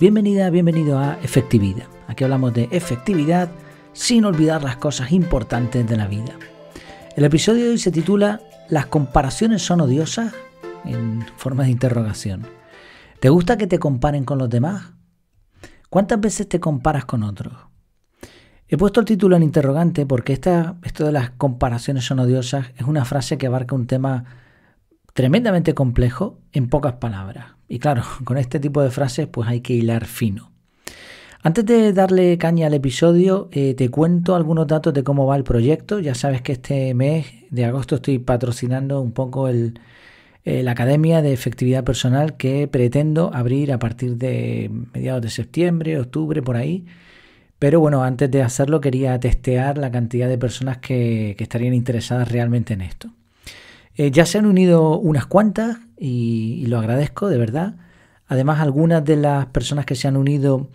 Bienvenida, bienvenido a Efectividad. Aquí hablamos de efectividad sin olvidar las cosas importantes de la vida. El episodio de hoy se titula ¿Las comparaciones son odiosas? En forma de interrogación. ¿Te gusta que te comparen con los demás? ¿Cuántas veces te comparas con otros? He puesto el título en interrogante porque esto de las comparaciones son odiosas es una frase que abarca un tema tremendamente complejo en pocas palabras. Y claro, con este tipo de frases pues hay que hilar fino. Antes de darle caña al episodio, te cuento algunos datos de cómo va el proyecto. Ya sabes que este mes de agosto estoy patrocinando un poco la Academia de Efectividad Personal que pretendo abrir a partir de mediados de septiembre, octubre, por ahí. Pero bueno, antes de hacerlo quería testear la cantidad de personas que estarían interesadas realmente en esto. Ya se han unido unas cuantas y lo agradezco, de verdad. Además, algunas de las personas que se han unido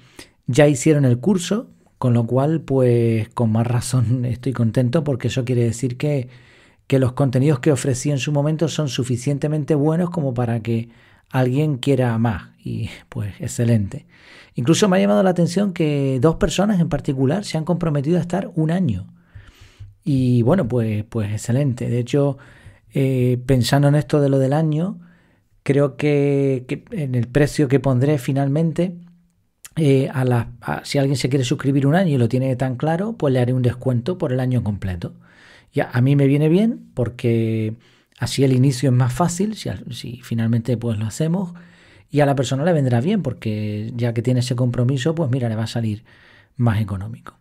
ya hicieron el curso, con lo cual, pues con más razón estoy contento porque eso quiere decir que los contenidos que ofrecí en su momento son suficientemente buenos como para que alguien quiera más. Y pues excelente. Incluso me ha llamado la atención que 2 personas en particular se han comprometido a estar un año. Y bueno, pues excelente. De hecho, pensando en esto de lo del año, creo que en el precio que pondré finalmente, si alguien se quiere suscribir un año y lo tiene tan claro, pues le haré un descuento por el año completo. Ya, a mí me viene bien porque así el inicio es más fácil, si finalmente pues lo hacemos, y a la persona le vendrá bien porque ya que tiene ese compromiso, pues mira, le va a salir más económico.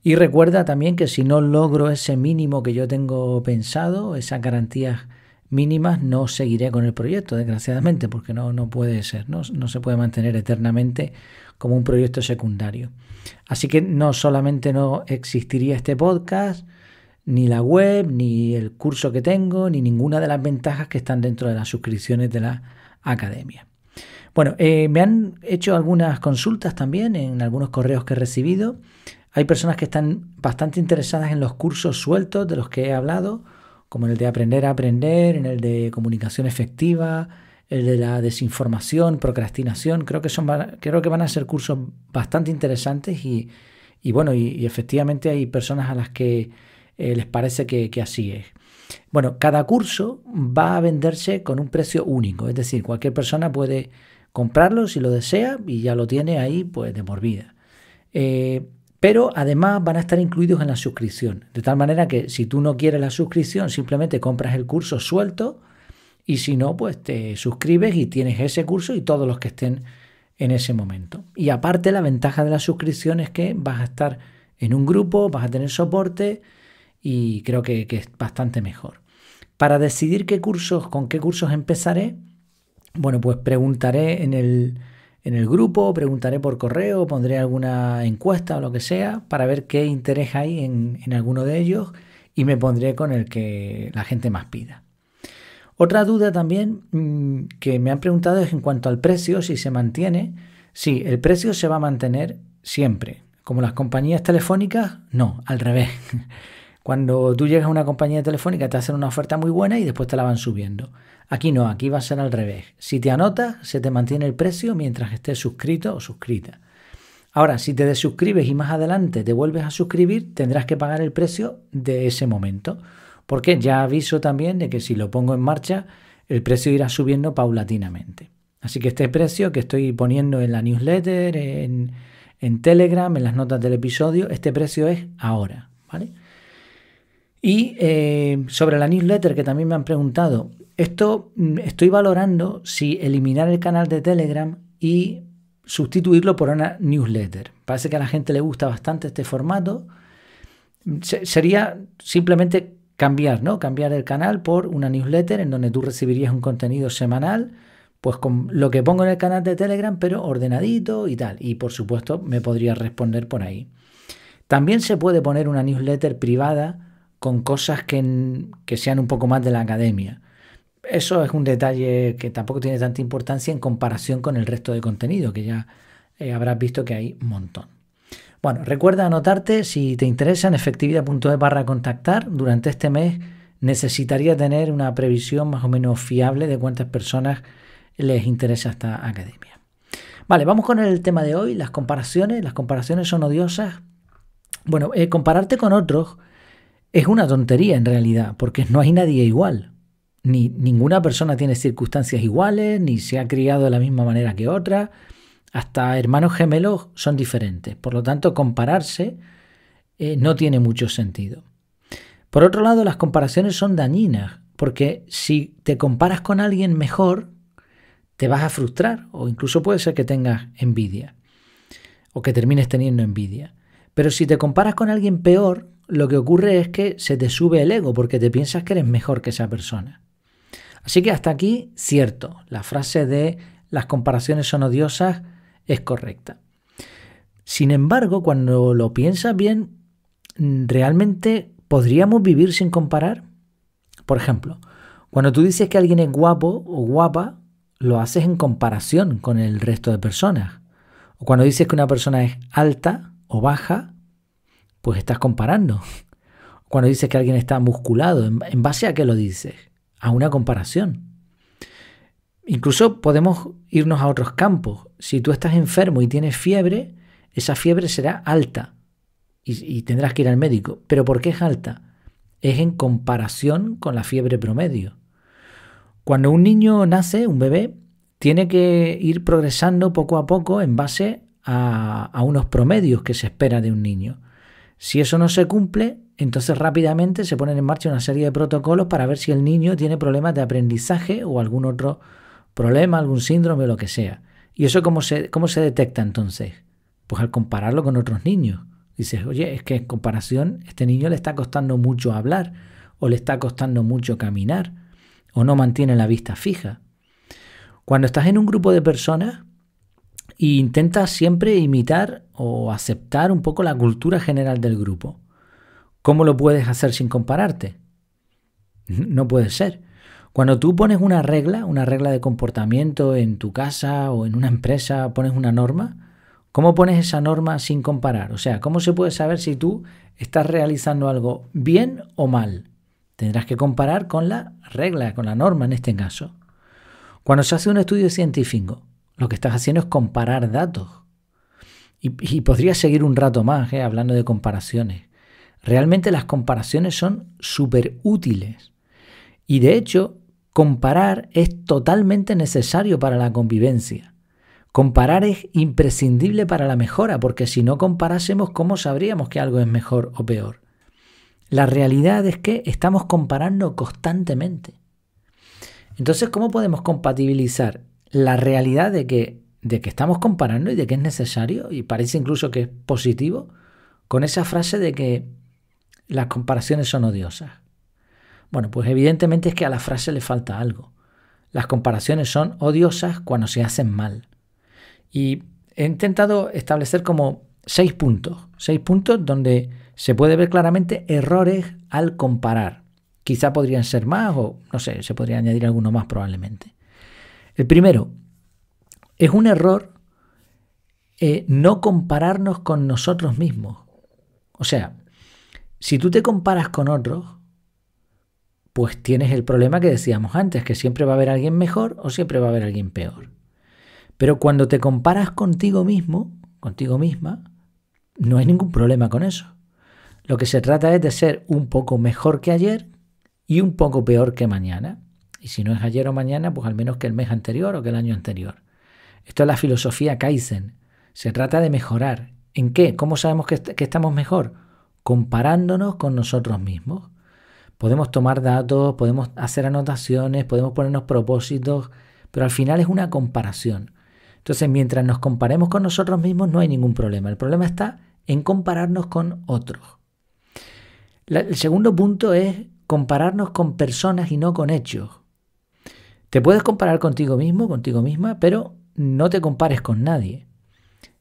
Y recuerda también que si no logro ese mínimo que yo tengo pensado, esas garantías mínimas, no seguiré con el proyecto, desgraciadamente, porque no puede ser, no se puede mantener eternamente como un proyecto secundario. Así que no solamente no existiría este podcast, ni la web, ni el curso que tengo, ni ninguna de las ventajas que están dentro de las suscripciones de la academia. Bueno, me han hecho algunas consultas también en algunos correos que he recibido. Hay personas que están bastante interesadas en los cursos sueltos de los que he hablado, como en el de aprender a aprender, en el de comunicación efectiva, el de la desinformación, procrastinación. Creo que van a ser cursos bastante interesantes y efectivamente hay personas a las que les parece que así es. Bueno, cada curso va a venderse con un precio único, es decir, cualquier persona puede comprarlo si lo desea y ya lo tiene ahí pues de por vida. Pero además van a estar incluidos en la suscripción, de tal manera que si tú no quieres la suscripción, simplemente compras el curso suelto y si no, pues te suscribes y tienes ese curso y todos los que estén en ese momento. Y aparte la ventaja de la suscripción es que vas a estar en un grupo, vas a tener soporte y creo que es bastante mejor. Para decidir con qué cursos empezaré, bueno, pues preguntaré en el grupo, preguntaré por correo, pondré alguna encuesta o lo que sea para ver qué interés hay en alguno de ellos y me pondré con el que la gente más pida. Otra duda también que me han preguntado es en cuanto al precio, si se mantiene. Sí, el precio se va a mantener siempre. Como las compañías telefónicas, no, al revés. Cuando tú llegas a una compañía telefónica te hacen una oferta muy buena y después te la van subiendo. Aquí no, aquí va a ser al revés. Si te anotas, se te mantiene el precio mientras estés suscrito o suscrita. Ahora, si te desuscribes y más adelante te vuelves a suscribir, tendrás que pagar el precio de ese momento. Porque ya aviso también de que si lo pongo en marcha, el precio irá subiendo paulatinamente. Así que este precio que estoy poniendo en la newsletter, en Telegram, en las notas del episodio, este precio es ahora, ¿vale? Y sobre la newsletter que también me han preguntado, estoy valorando si eliminar el canal de Telegram y sustituirlo por una newsletter. Parece que a la gente le gusta bastante este formato. Sería simplemente cambiar el canal por una newsletter en donde tú recibirías un contenido semanal, pues con lo que pongo en el canal de Telegram, pero ordenadito y tal. Y por supuesto me podría responder por ahí. También se puede poner una newsletter privada con cosas que sean un poco más de la academia. Eso es un detalle que tampoco tiene tanta importancia en comparación con el resto de contenido, que ya habrás visto que hay un montón. Bueno, recuerda anotarte si te interesa en efectividad.es/contactar. Durante este mes necesitaría tener una previsión más o menos fiable de cuántas personas les interesa esta academia. Vale, vamos con el tema de hoy, las comparaciones. Las comparaciones son odiosas. Bueno, compararte con otros es una tontería en realidad, porque no hay nadie igual. Ninguna persona tiene circunstancias iguales, ni se ha criado de la misma manera que otra. Hasta hermanos gemelos son diferentes. Por lo tanto, compararse no tiene mucho sentido. Por otro lado, las comparaciones son dañinas, porque si te comparas con alguien mejor, te vas a frustrar o incluso puede ser que tengas envidia o que termines teniendo envidia. Pero si te comparas con alguien peor, lo que ocurre es que se te sube el ego porque te piensas que eres mejor que esa persona. Así que hasta aquí, cierto, la frase de las comparaciones son odiosas es correcta. Sin embargo, cuando lo piensas bien, ¿realmente podríamos vivir sin comparar? Por ejemplo, cuando tú dices que alguien es guapo o guapa, lo haces en comparación con el resto de personas. O cuando dices que una persona es alta o baja, pues estás comparando. Cuando dices que alguien está musculado, ¿en base a qué lo dices? A una comparación. Incluso podemos irnos a otros campos. Si tú estás enfermo y tienes fiebre, esa fiebre será alta y tendrás que ir al médico. ¿Pero por qué es alta? Es en comparación con la fiebre promedio. Cuando un niño nace, un bebé, tiene que ir progresando poco a poco en base a unos promedios que se espera de un niño. Si eso no se cumple, entonces rápidamente se ponen en marcha una serie de protocolos para ver si el niño tiene problemas de aprendizaje o algún otro problema, algún síndrome o lo que sea. ¿Y eso cómo se detecta entonces? Pues al compararlo con otros niños. Dices, oye, es que en comparación este niño le está costando mucho hablar o le está costando mucho caminar o no mantiene la vista fija. Cuando estás en un grupo de personas e intentas siempre imitar o aceptar un poco la cultura general del grupo, ¿cómo lo puedes hacer sin compararte? No puede ser. Cuando tú pones una regla de comportamiento en tu casa o en una empresa, pones una norma, ¿cómo pones esa norma sin comparar? O sea, ¿cómo se puede saber si tú estás realizando algo bien o mal? Tendrás que comparar con la regla, con la norma en este caso. Cuando se hace un estudio científico, lo que estás haciendo es comparar datos. Y podría seguir un rato más hablando de comparaciones. Realmente las comparaciones son súper útiles. Y de hecho, comparar es totalmente necesario para la convivencia. Comparar es imprescindible para la mejora, porque si no comparásemos, ¿cómo sabríamos que algo es mejor o peor? La realidad es que estamos comparando constantemente. Entonces, ¿cómo podemos compatibilizar la realidad de que estamos comparando y de que es necesario, y parece incluso que es positivo, con esa frase de que las comparaciones son odiosas? Bueno, pues evidentemente es que a la frase le falta algo. Las comparaciones son odiosas cuando se hacen mal. Y he intentado establecer como 6 puntos donde se puede ver claramente errores al comparar. Quizá podrían ser más o no sé, se podría añadir alguno más probablemente. El primero, es un error no compararnos con nosotros mismos. O sea, si tú te comparas con otros, pues tienes el problema que decíamos antes, que siempre va a haber alguien mejor o siempre va a haber alguien peor. Pero cuando te comparas contigo mismo, contigo misma, no hay ningún problema con eso. Lo que se trata es de ser un poco mejor que ayer y un poco peor que mañana. Y si no es ayer o mañana, pues al menos que el mes anterior o que el año anterior. Esto es la filosofía Kaizen. Se trata de mejorar. ¿En qué? ¿Cómo sabemos que estamos mejor? Comparándonos con nosotros mismos. Podemos tomar datos, podemos hacer anotaciones, podemos ponernos propósitos, pero al final es una comparación. Entonces, mientras nos comparemos con nosotros mismos, no hay ningún problema. El problema está en compararnos con otros. El segundo punto es compararnos con personas y no con hechos. Te puedes comparar contigo mismo, contigo misma, pero no te compares con nadie.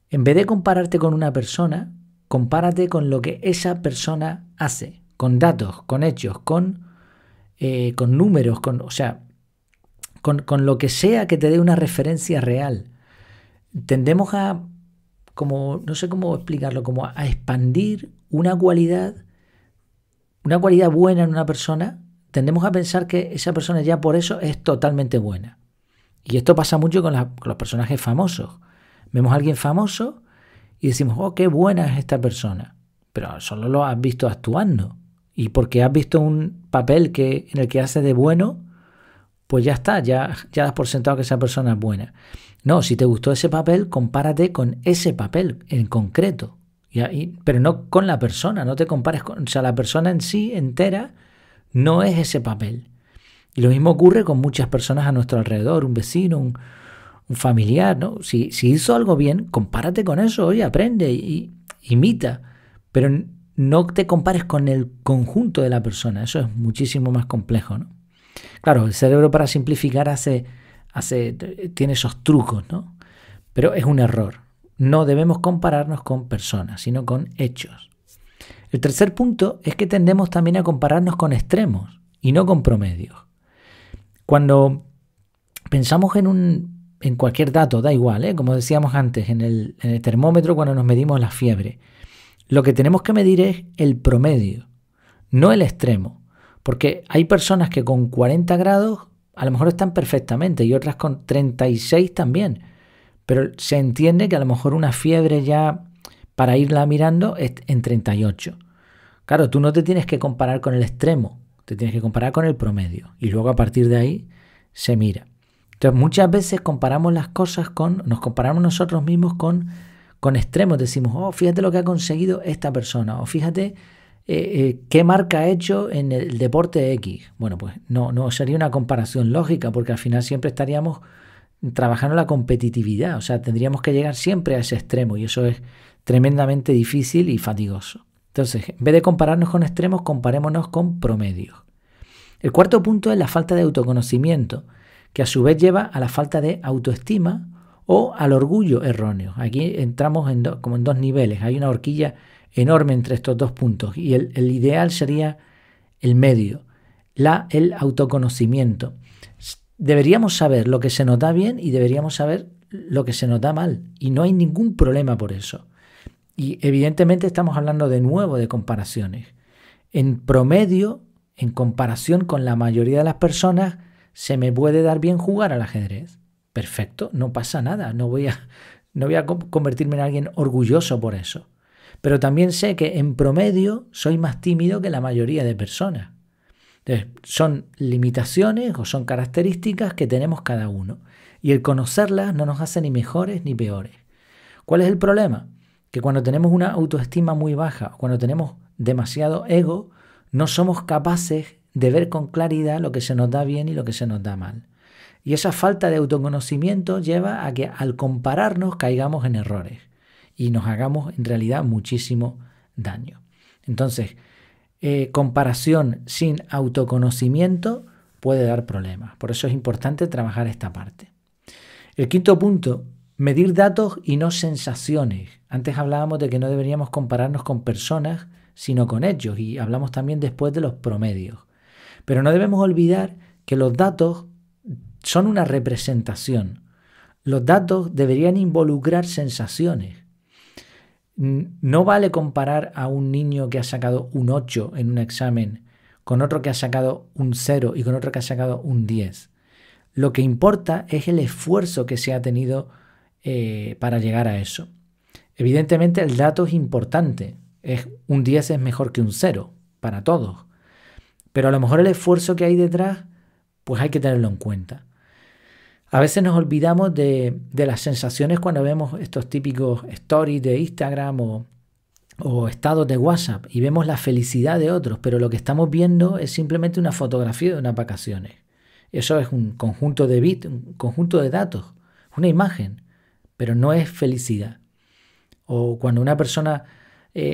En vez de compararte con una persona, compárate con lo que esa persona hace, con datos, con hechos, con números, con lo que sea que te dé una referencia real. Tendemos a, como no sé cómo explicarlo, como a expandir una cualidad buena en una persona. Tendemos a pensar que esa persona ya por eso es totalmente buena. Y esto pasa mucho con los personajes famosos. Vemos a alguien famoso y decimos, oh, qué buena es esta persona. Pero solo lo has visto actuando. Y porque has visto un papel en el que hace de bueno, pues ya está, ya das por sentado que esa persona es buena. No, si te gustó ese papel, compárate con ese papel en concreto. Pero no con la persona, no te compares con... O sea, la persona en sí, entera, no es ese papel. Y lo mismo ocurre con muchas personas a nuestro alrededor, un vecino, un familiar, ¿no? Si hizo algo bien, compárate con eso, oye, aprende y imita. Pero no te compares con el conjunto de la persona, eso es muchísimo más complejo, ¿no? Claro, el cerebro, para simplificar, tiene esos trucos, ¿no? Pero es un error. No debemos compararnos con personas, sino con hechos. El tercer punto es que tendemos también a compararnos con extremos y no con promedios. Cuando pensamos en cualquier dato, da igual, ¿eh? Como decíamos antes, en el termómetro cuando nos medimos la fiebre, lo que tenemos que medir es el promedio, no el extremo. Porque hay personas que con 40 grados a lo mejor están perfectamente y otras con 36 también. Pero se entiende que a lo mejor una fiebre ya para irla mirando es en 38. Claro, tú no te tienes que comparar con el extremo, te tienes que comparar con el promedio. Y luego a partir de ahí se mira. Entonces muchas veces comparamos las cosas nos comparamos nosotros mismos con extremos. Decimos, oh, fíjate lo que ha conseguido esta persona. O fíjate qué marca ha hecho en el deporte X. Bueno, pues no sería una comparación lógica, porque al final siempre estaríamos trabajando la competitividad. O sea, tendríamos que llegar siempre a ese extremo y eso es tremendamente difícil y fatigoso. Entonces, en vez de compararnos con extremos, comparémonos con promedios. El cuarto punto es la falta de autoconocimiento, que a su vez lleva a la falta de autoestima o al orgullo erróneo. Aquí entramos como en dos niveles. Hay una horquilla enorme entre estos dos puntos y el ideal sería el medio, el autoconocimiento. Deberíamos saber lo que se nos da bien y deberíamos saber lo que se nos da mal y no hay ningún problema por eso. Y evidentemente estamos hablando de nuevo de comparaciones. En promedio, en comparación con la mayoría de las personas, se me puede dar bien jugar al ajedrez. Perfecto, no pasa nada, no voy a convertirme en alguien orgulloso por eso. Pero también sé que en promedio soy más tímido que la mayoría de personas. Entonces, son limitaciones o son características que tenemos cada uno. Y el conocerlas no nos hace ni mejores ni peores. ¿Cuál es el problema? Que cuando tenemos una autoestima muy baja o cuando tenemos demasiado ego, no somos capaces de ver con claridad lo que se nos da bien y lo que se nos da mal. Y esa falta de autoconocimiento lleva a que al compararnos caigamos en errores y nos hagamos en realidad muchísimo daño. Entonces, comparación sin autoconocimiento puede dar problemas. Por eso es importante trabajar esta parte. El quinto punto, medir datos y no sensaciones. Antes hablábamos de que no deberíamos compararnos con personas, sino con hechos, y hablamos también después de los promedios. Pero no debemos olvidar que los datos son una representación. Los datos deberían involucrar sensaciones. No vale comparar a un niño que ha sacado un 8 en un examen con otro que ha sacado un 0 y con otro que ha sacado un 10. Lo que importa es el esfuerzo que se ha tenido para llegar a eso. Evidentemente el dato es importante. Un 10 es mejor que un 0 para todos. Pero a lo mejor el esfuerzo que hay detrás, pues hay que tenerlo en cuenta. A veces nos olvidamos de las sensaciones cuando vemos estos típicos stories de Instagram o estados de WhatsApp y vemos la felicidad de otros, pero lo que estamos viendo es simplemente una fotografía de unas vacaciones. Eso es un conjunto de bits, un conjunto de datos, una imagen, pero no es felicidad. O cuando una persona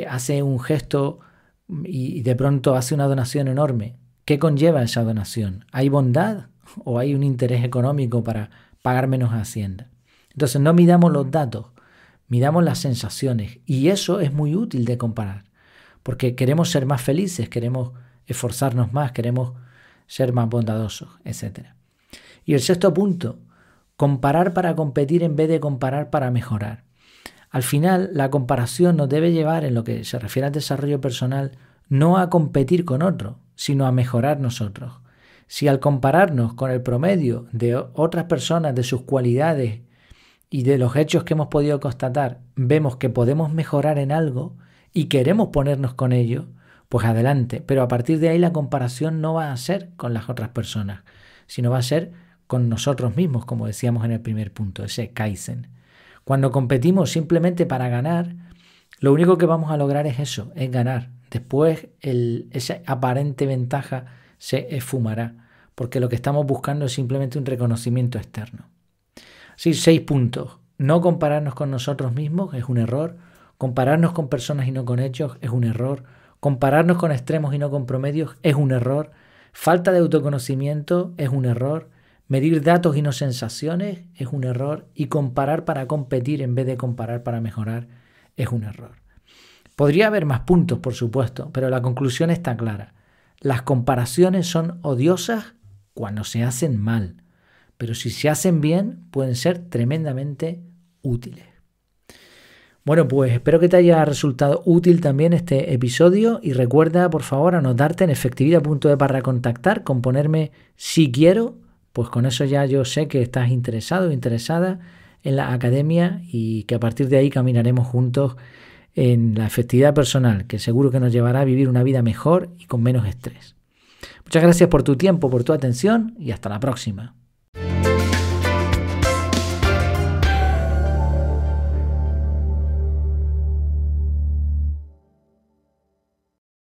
hace un gesto y de pronto hace una donación enorme, ¿qué conlleva esa donación? ¿Hay bondad o hay un interés económico para pagar menos a Hacienda? Entonces no midamos los datos, midamos las sensaciones y eso es muy útil de comparar porque queremos ser más felices, queremos esforzarnos más, queremos ser más bondadosos, etc. Y el sexto punto, comparar para competir en vez de comparar para mejorar. Al final, la comparación nos debe llevar, en lo que se refiere al desarrollo personal, no a competir con otro, sino a mejorar nosotros. Si al compararnos con el promedio de otras personas, de sus cualidades, y de los hechos que hemos podido constatar vemos que podemos mejorar en algo y queremos ponernos con ello, pues adelante. Pero a partir de ahí la comparación no va a ser con las otras personas, sino va a ser con nosotros mismos, como decíamos en el primer punto, ese Kaizen. Cuando competimos simplemente para ganar, lo único que vamos a lograr es eso, es ganar. Después esa aparente ventaja se esfumará, porque lo que estamos buscando es simplemente un reconocimiento externo. Sí, 6 puntos. No compararnos con nosotros mismos es un error. Compararnos con personas y no con hechos es un error. Compararnos con extremos y no con promedios es un error. Falta de autoconocimiento es un error. Medir datos y no sensaciones es un error. Y comparar para competir en vez de comparar para mejorar es un error. Podría haber más puntos, por supuesto, pero la conclusión está clara. Las comparaciones son odiosas cuando se hacen mal, pero si se hacen bien pueden ser tremendamente útiles. Bueno, pues espero que te haya resultado útil también este episodio y recuerda, por favor, anotarte en efectividad.es/contactar con ponerme si quiero, pues con eso ya yo sé que estás interesado o interesada en la academia y que a partir de ahí caminaremos juntos en la efectividad personal, que seguro que nos llevará a vivir una vida mejor y con menos estrés. Muchas gracias por tu tiempo, por tu atención y hasta la próxima.